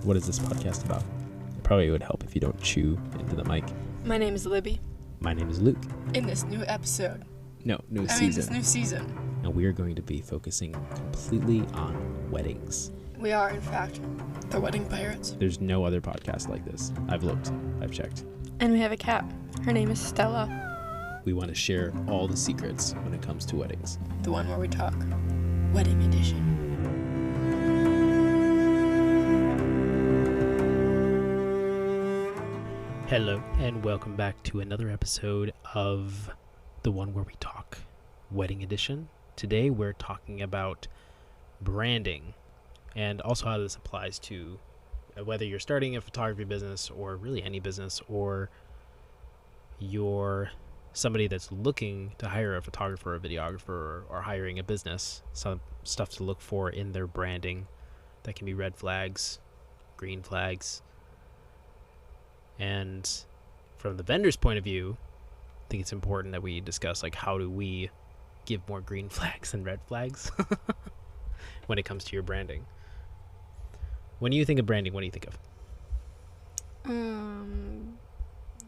what is this podcast about? It probably would help if you don't chew into the mic. My name is Libby. My name is Luke. In this new episode. Season. This new season. And we are going to be focusing completely on weddings. We are, in fact, the Wedding Pirates. There's no other podcast like this. I've looked. I've checked. And we have a cat. Her name is Stella. We want to share all the secrets when it comes to weddings. The one where we talk. Wedding edition. Hello, and welcome back to another episode of the one where we talk wedding edition. Today we're talking about branding and also how this applies to whether you're starting a photography business or really any business, or you're somebody that's looking to hire a photographer or a videographer, or hiring a business. Some stuff to look for in their branding that can be red flags, green flags. And from the vendor's point of view, I think it's important that we discuss, like, how do we give more green flags than red flags when it comes to your branding. When you think of branding, what do you think of?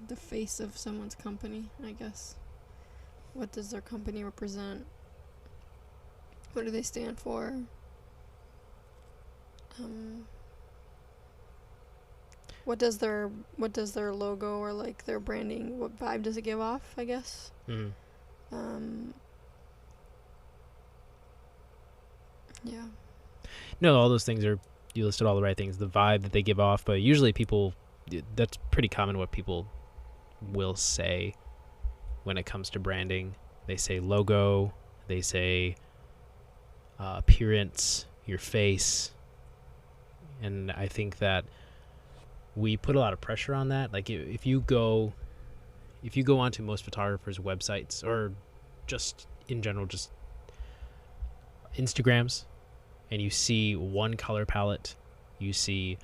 The face of someone's company, I guess. What does their company represent? What do they stand for? What does their logo or like their branding, what vibe does it give off, I guess? Mm-hmm. Yeah. No, all those things are, you listed all the right things, the vibe that they give off, but usually people, that's pretty common what people will say when it comes to branding. They say logo, they say appearance, your face, and I think that we put a lot of pressure on that. Like, if you go onto most photographers' websites, or just in general, just Instagrams, and you see one color palette, you see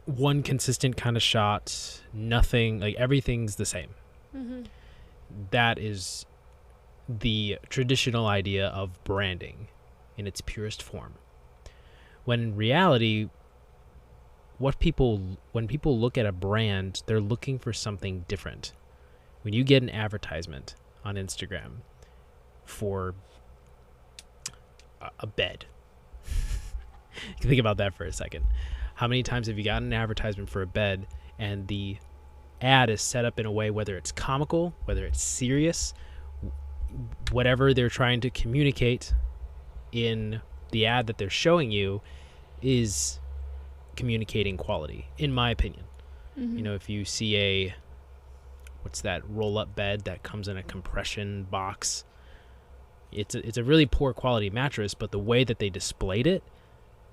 one consistent kind of shot, nothing, like everything's the same. Mm-hmm. That is the traditional idea of branding in its purest form. When in reality, when people look at a brand, they're looking for something different. When you get an advertisement on Instagram for a bed, think about that for a second. How many times have you gotten an advertisement for a bed and the ad is set up in a way, whether it's comical, whether it's serious, whatever they're trying to communicate in the ad that they're showing you is communicating quality, in my opinion. Mm-hmm. You know, if you see what's that roll-up bed that comes in a compression box, it's a really poor quality mattress, but the way that they displayed it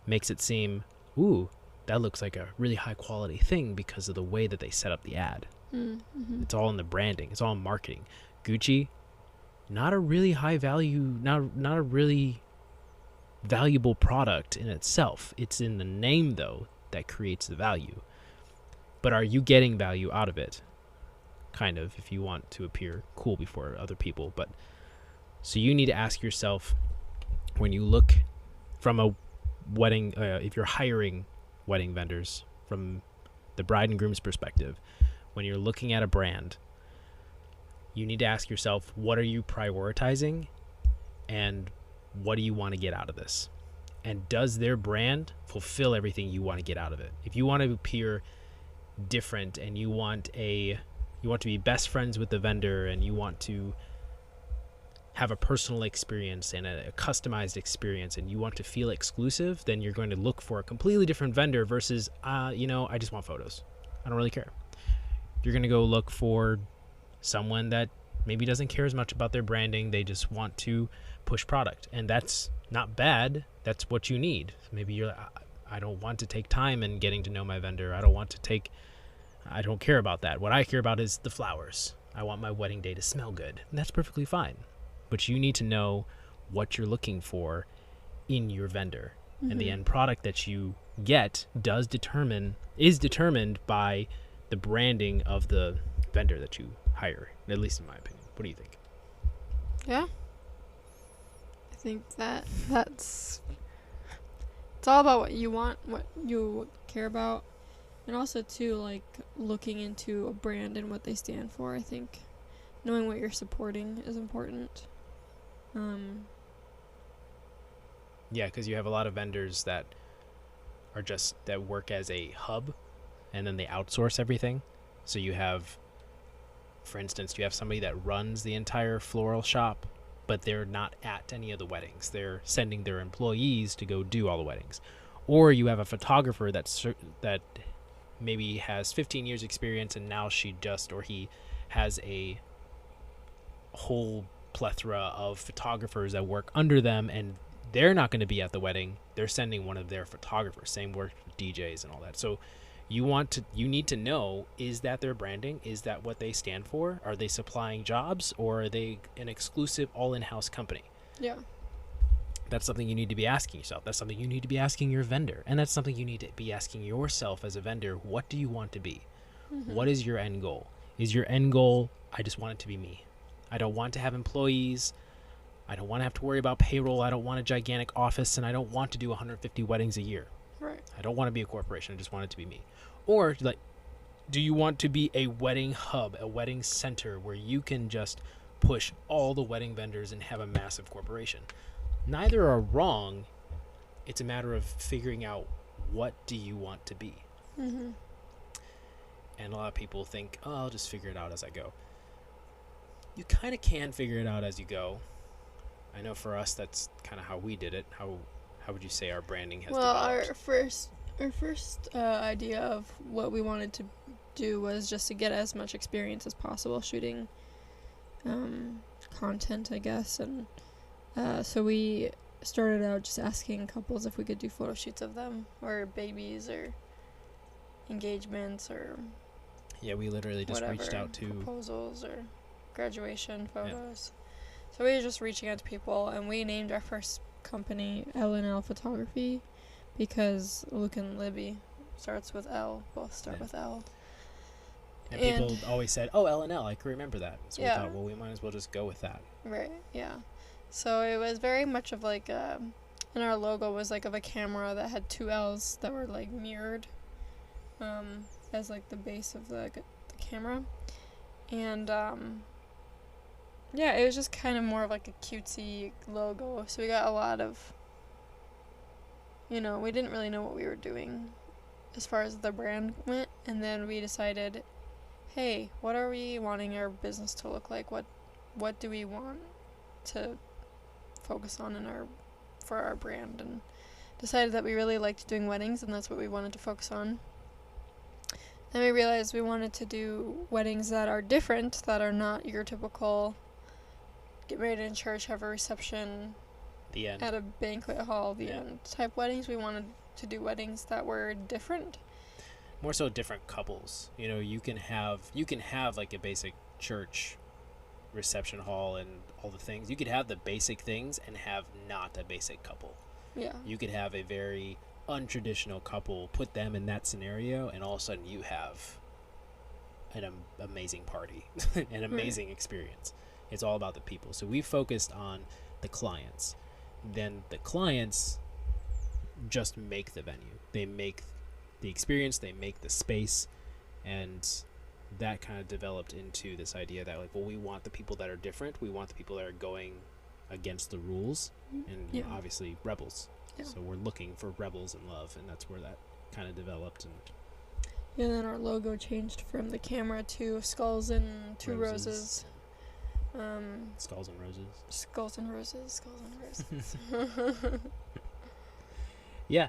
makes it seem, ooh, that looks like a really high quality thing because of the way that they set up the ad. Mm-hmm. It's all in the branding. It's all in marketing. Gucci, not a really high value, not a really valuable product in itself. It's in the name, though, that creates the value. But are you getting value out of it? Kind of, if you want to appear cool before other people. But so you need to ask yourself, when you look from a wedding, if you're hiring wedding vendors, from the bride and groom's perspective, when you're looking at a brand, you need to ask yourself, what are you prioritizing, and what do you want to get out of this? And does their brand fulfill everything you want to get out of it? If you want to appear different, and you want to be best friends with the vendor, and you want to have a personal experience and a customized experience, and you want to feel exclusive, then you're going to look for a completely different vendor versus, I just want photos. I don't really care. You're going to go look for someone that maybe doesn't care as much about their branding. They just want to push product, and that's not bad. That's what you need. Maybe you're like, I don't want to take time in getting to know my vendor. I don't care about that. What I care about is the flowers. I want my wedding day to smell good, and that's perfectly fine. But you need to know what you're looking for in your vendor. Mm-hmm. And the end product that you get is determined by the branding of the vendor that you hire, at least in my opinion. What do you think? Yeah. I think that's It's all about what you want, what you care about, and also too like looking into a brand and what they stand for. I think knowing what you're supporting is important. Yeah, because you have a lot of vendors that are just that work as a hub, and then they outsource everything. So you have, for instance, you have somebody that runs the entire floral shop, but they're not at any of the weddings. They're sending their employees to go do all the weddings. Or you have a photographer that maybe has 15 years experience, and now he has a whole plethora of photographers that work under them, and they're not going to be at the wedding. They're sending one of their photographers. Same work with DJs and all that. So you need to know, is that their branding? Is that what they stand for? Are they supplying jobs, or are they an exclusive all in-house company? Yeah. That's something you need to be asking yourself. That's something you need to be asking your vendor. And that's something you need to be asking yourself as a vendor. What do you want to be? Mm-hmm. What is your end goal? Is your end goal, I just want it to be me. I don't want to have employees. I don't want to have to worry about payroll. I don't want a gigantic office, and I don't want to do 150 weddings a year. Right. I don't want to be a corporation. I just want it to be me. Or, like, do you want to be a wedding hub, a wedding center where you can just push all the wedding vendors and have a massive corporation? Neither are wrong. It's a matter of figuring out, what do you want to be? Mm-hmm. And a lot of people think, oh, I'll just figure it out as I go. You kind of can figure it out as you go. I know for us, that's kind of how we did it. How would you say our branding has developed? Our first idea of what we wanted to do was just to get as much experience as possible shooting content, I guess. And so we started out just asking couples if we could do photo shoots of them, or babies, or engagements, or Yeah, we literally just whatever, reached out to proposals or graduation photos. So we were just reaching out to people, and we named our first company L&L Photography because Luke and Libby starts with L, both start with L. And people always said, oh, L&L, I can remember that. So we Yeah. thought, well, we might as well just go with that. Right, yeah. So it was very much of like and our logo was like of a camera that had two L's that were like mirrored as like the base of the camera. And yeah, it was just kind of more of like a cutesy logo. So we got a lot of, we didn't really know what we were doing as far as the brand went. And then we decided, hey, what are we wanting our business to look like? What do we want to focus on for our brand? And decided that we really liked doing weddings, and that's what we wanted to focus on. Then we realized we wanted to do weddings that are different, that are not your typical get married in church, have a reception The end. at a banquet hall, the end type weddings. We wanted to do weddings that were different. More so different couples. You can have like a basic church reception hall and all the things. You could have the basic things and have not a basic couple. Yeah. You could have a very untraditional couple, put them in that scenario, and all of a sudden you have an amazing party, an amazing experience. It's all about the people. So we focused on the clients. Then the clients just make the venue. They make the experience, they make the space, and that kind of developed into this idea that, like, well, we want the people that are different. We want the people that are going against the rules, and obviously rebels. Yeah. So we're looking for rebels in love, and that's where that kind of developed. And then our logo changed from the camera to skulls and two roses. Skulls and roses. Skulls and roses. Skulls and roses. Yeah,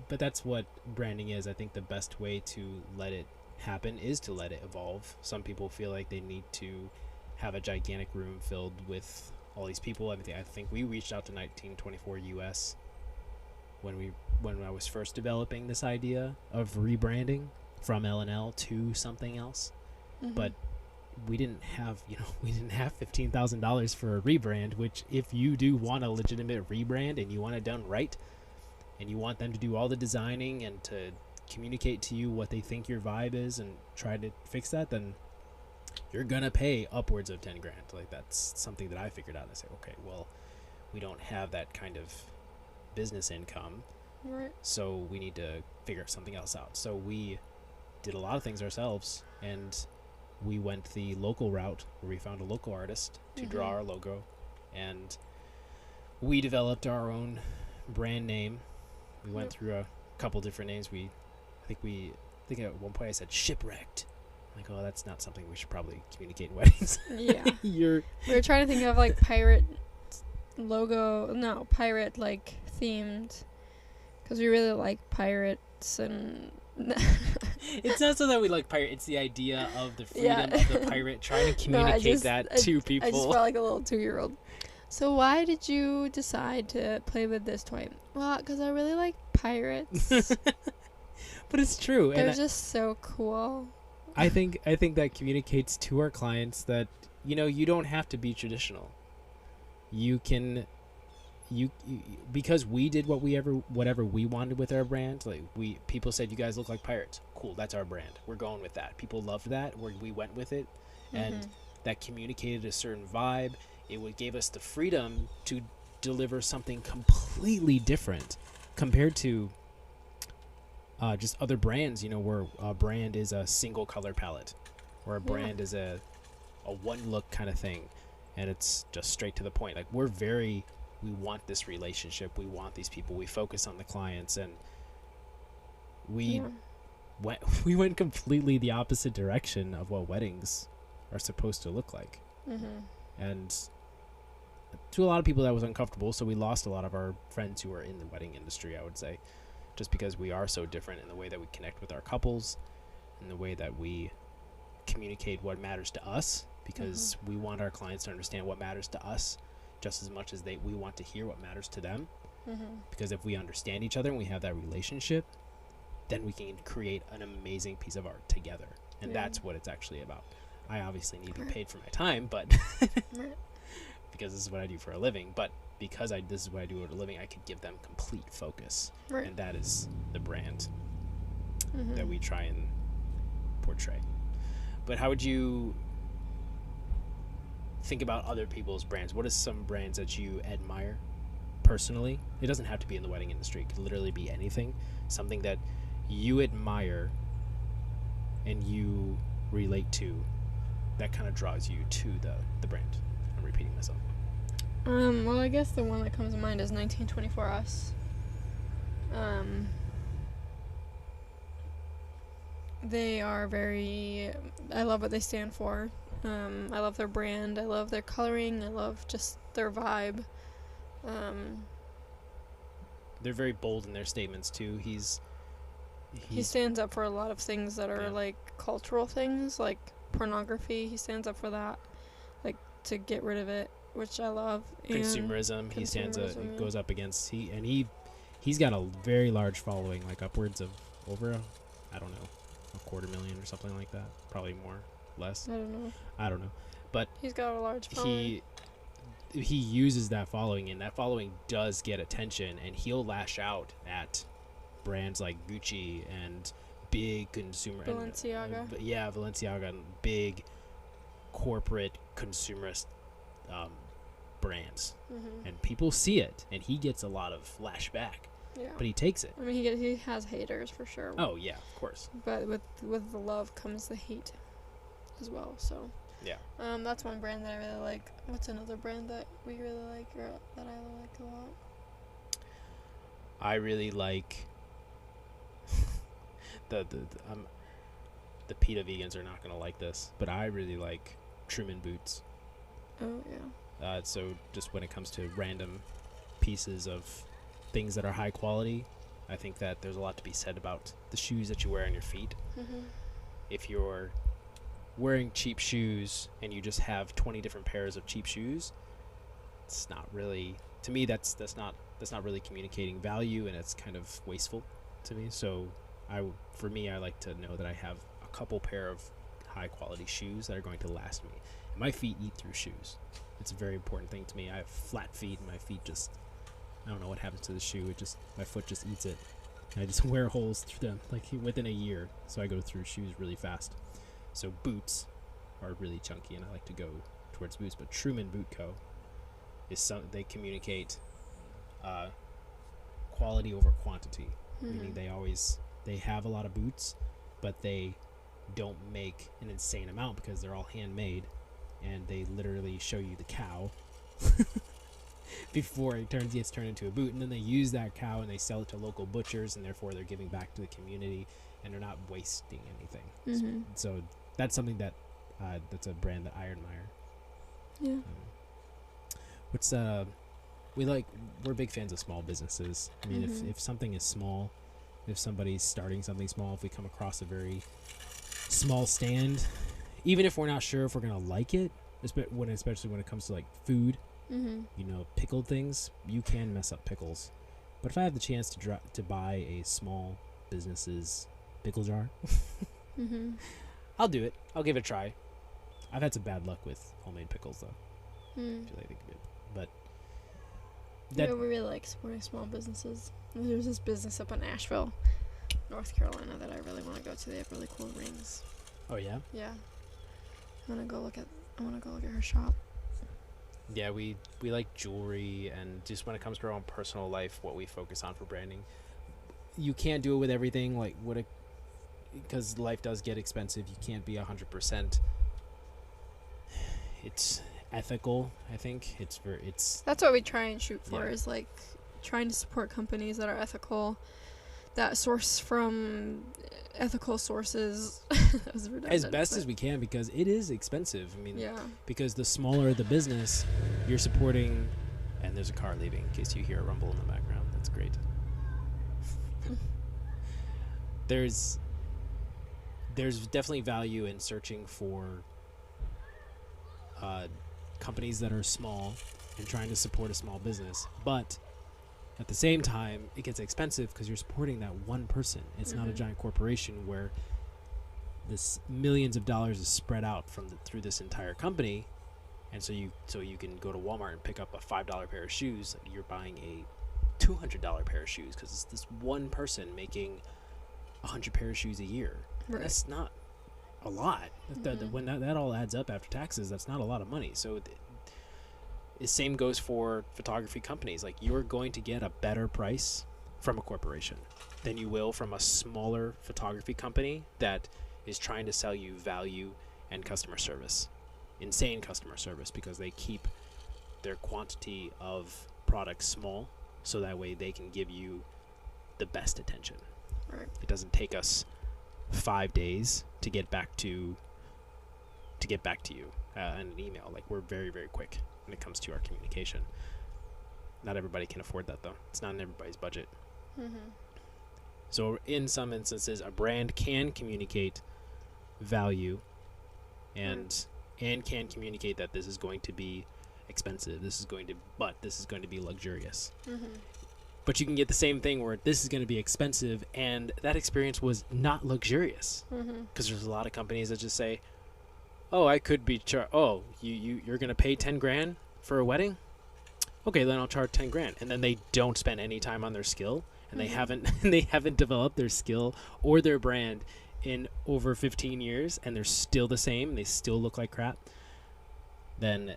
but that's what branding is. I think the best way to let it happen is to let it evolve. Some people feel like they need to have a gigantic room filled with all these people. I think we reached out to 1924 US when I was first developing this idea of rebranding from L&L to something else. Mm-hmm. But we didn't have $15,000 for a rebrand, which if you do want a legitimate rebrand and you want it done right, and you want them to do all the designing and to communicate to you what they think your vibe is and try to fix that, then you're gonna pay upwards of $10,000. Like, that's something that I figured out. I said, okay, well, we don't have that kind of business income, Right. So we need to figure something else out. So we did a lot of things ourselves, and we went the local route where we found a local artist to draw our logo, and we developed our own brand name. We went through a couple different names. I think at one point I said shipwrecked. I'm like, oh, that's not something we should probably communicate in weddings. Yeah. We were trying to think of like pirate pirate like themed, because we really like pirates and. It's not so that we like pirate. It's the idea of the freedom of the pirate, trying to communicate to people. I just felt like a little 2-year-old. So why did you decide to play with this toy? Well, because I really like pirates. But it's true. They're just so cool. I think that communicates to our clients that, you don't have to be traditional. You can, because we did whatever we wanted with our brand. Like people said, you guys look like pirates. Cool, that's our brand. We're going with that. People loved that. We went with it, and that communicated a certain vibe. It gave us the freedom to deliver something completely different compared to just other brands, where a brand is a single color palette, or a brand is a one look kind of thing, and it's just straight to the point. Like we want this relationship, we want these people, we focus on the clients, and we went completely the opposite direction of what weddings are supposed to look like. And to a lot of people that was uncomfortable, so we lost a lot of our friends who were in the wedding industry, I would say, just because we are so different in the way that we connect with our couples, in the way that we communicate what matters to us, because we want our clients to understand what matters to us just as much as we want to hear what matters to them. Because if we understand each other and we have that relationship, then we can create an amazing piece of art together. And that's what it's actually about. I obviously need to be paid for my time, but because this is what I do for a living. But because this is what I do for a living, I could give them complete focus. And that is the brand that we try and portray. But how would you think about other people's brands? What are some brands that you admire personally? It doesn't have to be in the wedding industry. It could literally be anything. Something that you admire and you relate to that kind of draws you to the brand. I'm repeating myself. Well, I guess the one that comes to mind is 1924 Us. They are I love what they stand for. I love their brand. I love their coloring. I love just their vibe. They're very bold in their statements too. He stands up for a lot of things that are like cultural things, like pornography. He stands up for that, like to get rid of it, which I love. Consumerism. He goes up against he's got a very large following, like upwards of over I don't know, 250,000 or something like that. Probably more, less. I don't know. But he's got a large following. He uses that following, and that following does get attention, and he'll lash out at brands like Gucci and big consumer Balenciaga. Balenciaga and big corporate consumerist brands. And people see it, and he gets a lot of flashback. But he takes it. I mean, he has haters for sure. Oh yeah, of course. But with the love comes the hate as well. So that's one brand that I really like. What's another brand that we really like, or that I like a lot? I really like the PETA vegans are not gonna like this, but I really like Truman boots. Oh yeah. So just when it comes to random pieces of things that are high quality, I think that there's a lot to be said about the shoes that you wear on your feet. If you're wearing cheap shoes and you just have 20 different pairs of cheap shoes, it's not really, to me, that's not really communicating value, and it's kind of wasteful to me. So I like to know that I have a couple pair of high quality shoes that are going to last me. And my feet eat through shoes. It's a very important thing to me. I have flat feet, and my feet just, I don't know what happens to the shoe. My foot just eats it. I just wear holes through them like within a year, so I go through shoes really fast. So boots are really chunky, and I like to go towards boots. But Truman Boot Co. is they communicate quality over quantity, Mm-hmm. meaning they have a lot of boots, but they don't make an insane amount because they're all handmade, and they literally show you the cow before it gets turned into a boot, and then they use that cow and they sell it to local butchers, and therefore they're giving back to the community, and they're not wasting anything. Mm-hmm. So that's something that that's a brand that I admire. Yeah. What's we're big fans of small businesses. I mean, if something is small, if somebody's starting something small, if we come across a very small stand, even if we're not sure if we're gonna like it, especially when it comes to like food, pickled things, you can mess up pickles. But if I have the chance to buy a small business's pickle jar, I'll do it. I'll give it a try. I've had some bad luck with homemade pickles though. But we really like supporting small businesses. There's this business up in Asheville, North Carolina, that I really want to go to. They have really cool rings. Oh yeah? Yeah. I want to go look at her shop. Yeah, we like jewelry, and just when it comes to our own personal life, what we focus on for branding. You can't do it with everything, because life does get expensive. You can't be 100%. It's ethical, I think. That's what we try and shoot for, Yeah. is like trying to support companies that are ethical, that source from ethical sources. That was redundant, as best as we can, because it is expensive. I mean, yeah. because the smaller the business, you're supporting. And there's a car leaving, in case you hear a rumble in the background. That's great. There's definitely value in searching for companies that are small and trying to support a small business, but at the same time it gets expensive because you're supporting that one person. It's not a giant corporation where this millions of dollars is spread out through this entire company, and so you can go to Walmart and pick up a $5 pair of shoes. You're buying a $200 pair of shoes because it's this one person making 100 pair of shoes a year. Right. That's not a lot. When that all adds up after taxes, that's not a lot of money. So the same goes for photography companies. Like, you're going to get a better price from a corporation than you will from a smaller photography company that is trying to sell you value and customer service. Insane customer service, because they keep their quantity of products small, so that way they can give you the best attention. Right. It doesn't take us 5 days to get back to you in an email. Like, we're very, very quick when it comes to our communication. Not everybody can afford that, though. It's not in everybody's budget. So in some instances, a brand can communicate value and can communicate that this is going to be expensive, this is going to be luxurious. But you can get the same thing where this is going to be expensive and that experience was not luxurious, because there's a lot of companies that just say, oh, I could be you're going to pay 10 grand for a wedding? Okay, then I'll charge 10 grand. And then they don't spend any time on their skill, and they haven't developed their skill or their brand in over 15 years, and they're still the same, they still look like crap. Then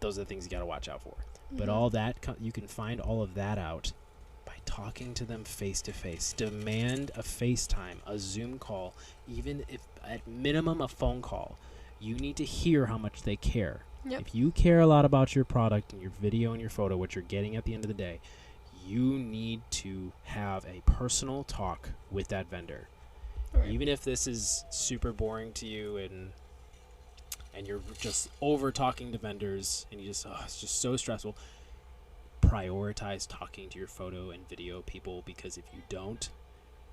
those are the things you got to watch out for. But all that, you can find all of that out by talking to them face to face. Demand a FaceTime, a Zoom call, even if at minimum a phone call. You need to hear how much they care. Yep. If you care a lot about your product and your video and your photo, what you're getting at the end of the day, you need to have a personal talk with that vendor. Right. Even if this is super boring to you and you're just over talking to vendors and it's just so stressful, prioritize talking to your photo and video people, because if you don't,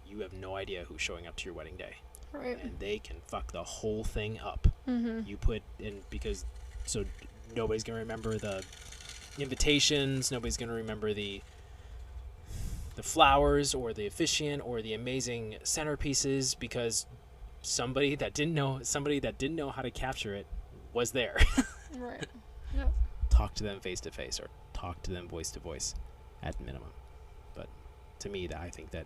you have no idea who's showing up to your wedding day. Right. And they can fuck the whole thing up. You put in, so nobody's going to remember the invitations, nobody's going to remember the flowers or the officiant or the amazing centerpieces, because somebody that didn't know how to capture it was there. Right. Yep. Talk to them face to face, or talk to them voice to voice at minimum. But to me, I think that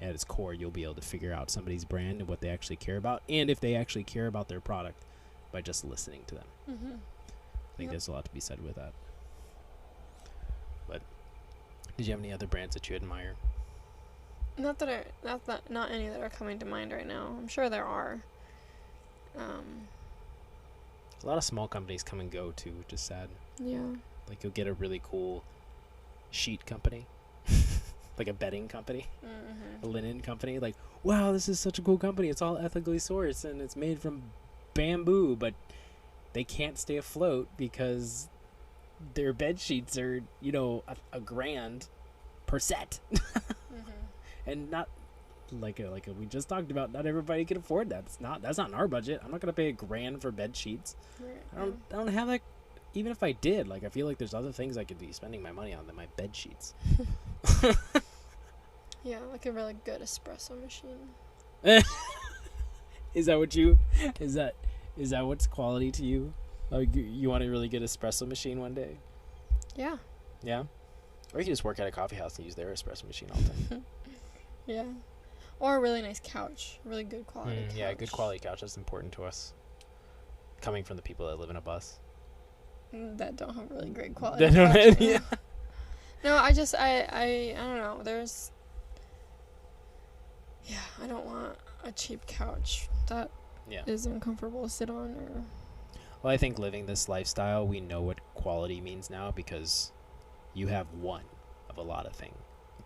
at its core, you'll be able to figure out somebody's brand and what they actually care about, and if they actually care about their product, by just listening to them. I think there's a lot to be said with that. But Did you have any other brands that you admire? Not any that are coming to mind right now. I'm sure there are. A lot of small companies come and go too, which is sad. Yeah. Like you'll get a really cool sheet company, like a bedding company, a linen company. Like, wow, this is such a cool company. It's all ethically sourced and it's made from bamboo, but they can't stay afloat because their bed sheets are, you know, a grand per set. And not like we just talked about, not everybody can afford that. That's not in our budget. I'm not gonna pay $1,000 for bed sheets. Right. I don't have that. Even if I did, like, I feel like there's other things I could be spending my money on than my bed sheets. Yeah, like a really good espresso machine. Is that what you? Is that what's quality to you? Like, you want a really good espresso machine one day? Yeah. Yeah. Or you can just work at a coffee house and use their espresso machine all the time. Yeah. Or a really nice couch. Really good quality couch. Yeah, good quality couch is important to us. Coming from the people that live in a bus. That don't have really great quality. They don't have, yeah. No, I don't know. I don't want a cheap couch that is uncomfortable to sit on. Or. Well, I think living this lifestyle, we know what quality means now because you have one of a lot of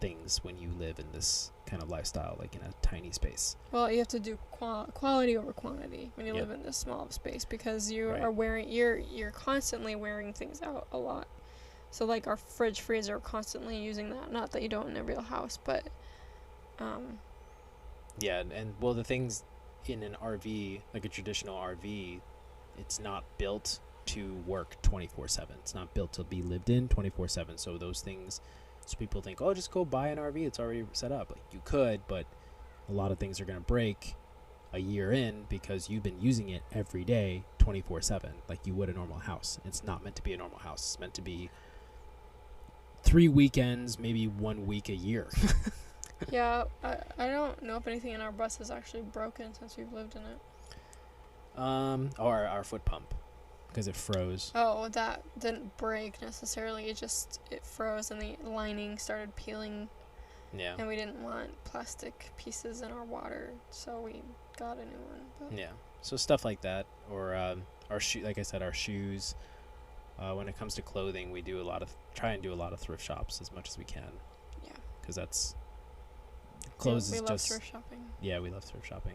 things when you live in this kind of lifestyle, like in a tiny space. Well, you have to do quality over quantity when you live in this small of space because you are you're constantly wearing things out a lot. So like our fridge freezer are constantly using that. Not that you don't in a real house, but yeah, and well, the things in an RV, like a traditional RV, it's not built to work 24/7. It's not built to be lived in 24/7. So those things, so people think, oh, just go buy an RV. It's already set up. Like you could, but a lot of things are going to break a year in because you've been using it every day 24/7 like you would a normal house. It's not meant to be a normal house. It's meant to be 3 weekends, maybe 1 week a year. Yeah, I don't know if anything in our bus is actually broken since we've lived in it. Our foot pump, because it froze. Oh, that didn't break necessarily. It froze and the lining started peeling. Yeah. And we didn't want plastic pieces in our water, so we got a new one. But. Yeah. So stuff like that, or our like I said, our shoes. When it comes to clothing, we try and do a lot of thrift shops as much as we can. Yeah. Because that's clothes we is love just thrift shopping. Yeah, we love thrift shopping.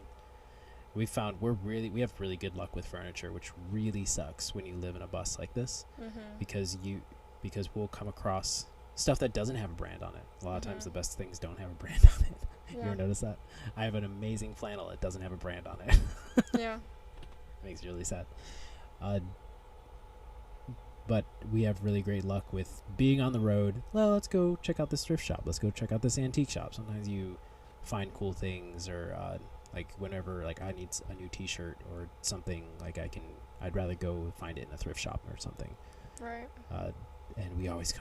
We found we have really good luck with furniture, which really sucks when you live in a bus like this, because we'll come across stuff that doesn't have a brand on it. A lot of times the best things don't have a brand on it. You ever notice that? I have an amazing flannel that doesn't have a brand on it. Yeah. It makes me really sad. But we have really great luck with being on the road. Well, let's go check out this thrift shop. Let's go check out this antique shop. Sometimes you find cool things, or like whenever like I need a new T-shirt or something, like I'd rather go find it in a thrift shop or something. Right. And we always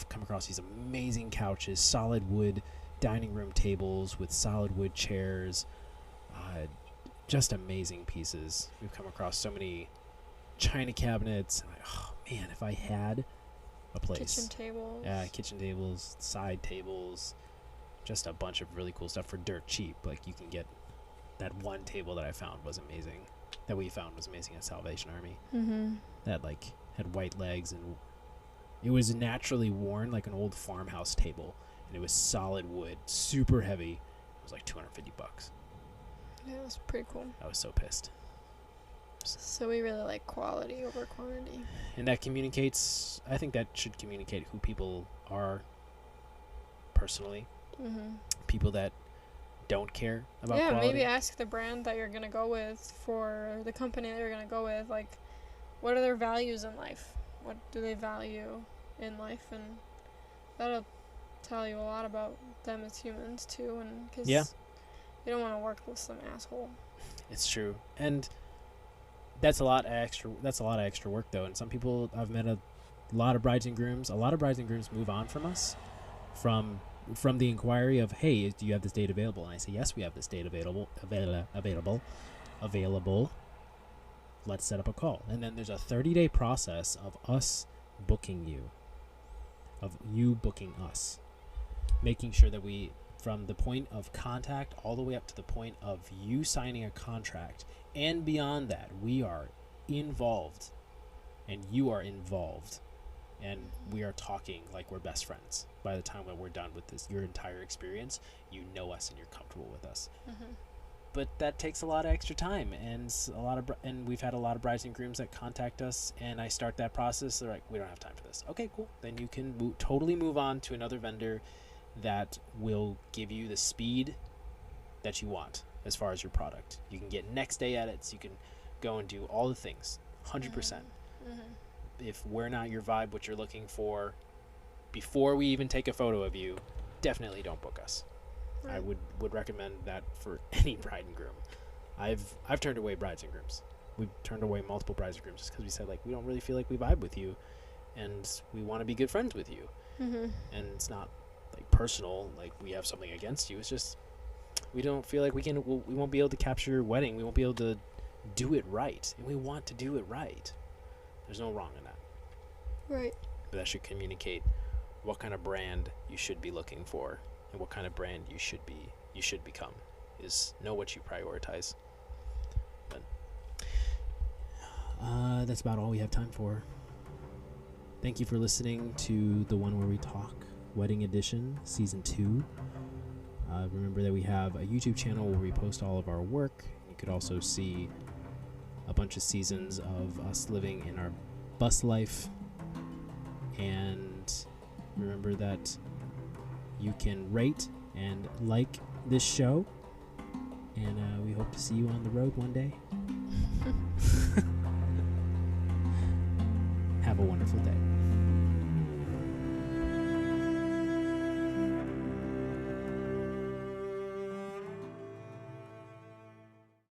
come across these amazing couches, solid wood dining room tables with solid wood chairs, just amazing pieces. We've come across so many china cabinets. Oh man, if I had a place. Kitchen tables. Yeah, kitchen tables, side tables, just a bunch of really cool stuff for dirt cheap. Like you can get that one table that we found was amazing at Salvation Army. That like had white legs and it was naturally worn like an old farmhouse table, and it was solid wood, super heavy. It was like $250. Yeah, it was pretty cool. I was so pissed. So we really like quality over quantity. And that communicates, I think that should communicate who people are personally. People that don't care about quality. Yeah, maybe ask the brand that you're going to go with, for the company that you're going to go with, like, what are their values in life? What do they value in life? And that'll tell you a lot about them as humans, too. And because you don't want to work with some asshole. It's true. And that's a lot of extra work, though. And some people, I've met a lot of brides and grooms. A lot of brides and grooms move on from us, from the inquiry of, hey, do you have this date available? And I say, yes, we have this date available. Let's set up a call. And then there's a 30-day process of us booking you. of you booking us, making sure that we, from the point of contact all the way up to the point of you signing a contract and beyond that, we are involved and you are involved and we are talking like we're best friends. By the time that we're done with this, your entire experience, you know us and you're comfortable with us. But that takes a lot of extra time, and and we've had a lot of brides and grooms that contact us, and I start that process. They're like, we don't have time for this. Okay, cool. Then you can totally move on to another vendor that will give you the speed that you want as far as your product. You can get next day edits. You can go and do all the things, 100%. If we're not your vibe, what you're looking for, before we even take a photo of you, definitely don't book us. Right. I would recommend that for any bride and groom. I've turned away brides and grooms. We've turned away multiple brides and grooms just because we said, like, we don't really feel like we vibe with you, and we want to be good friends with you. And it's not like personal, like we have something against you. It's just we don't feel like we won't be able to capture your wedding. We won't be able to do it right, and we want to do it right. There's no wrong in that. Right. But that should communicate what kind of brand you should be looking for. And what kind of brand you should become, is know what you prioritize. But that's about all we have time for. Thank you for listening to the one where we talk, Wedding Edition, Season 2. Remember that we have a YouTube channel where we post all of our work. You could also see a bunch of seasons of us living in our bus life. And remember that you can rate and like this show, and we hope to see you on the road one day. Have a wonderful day.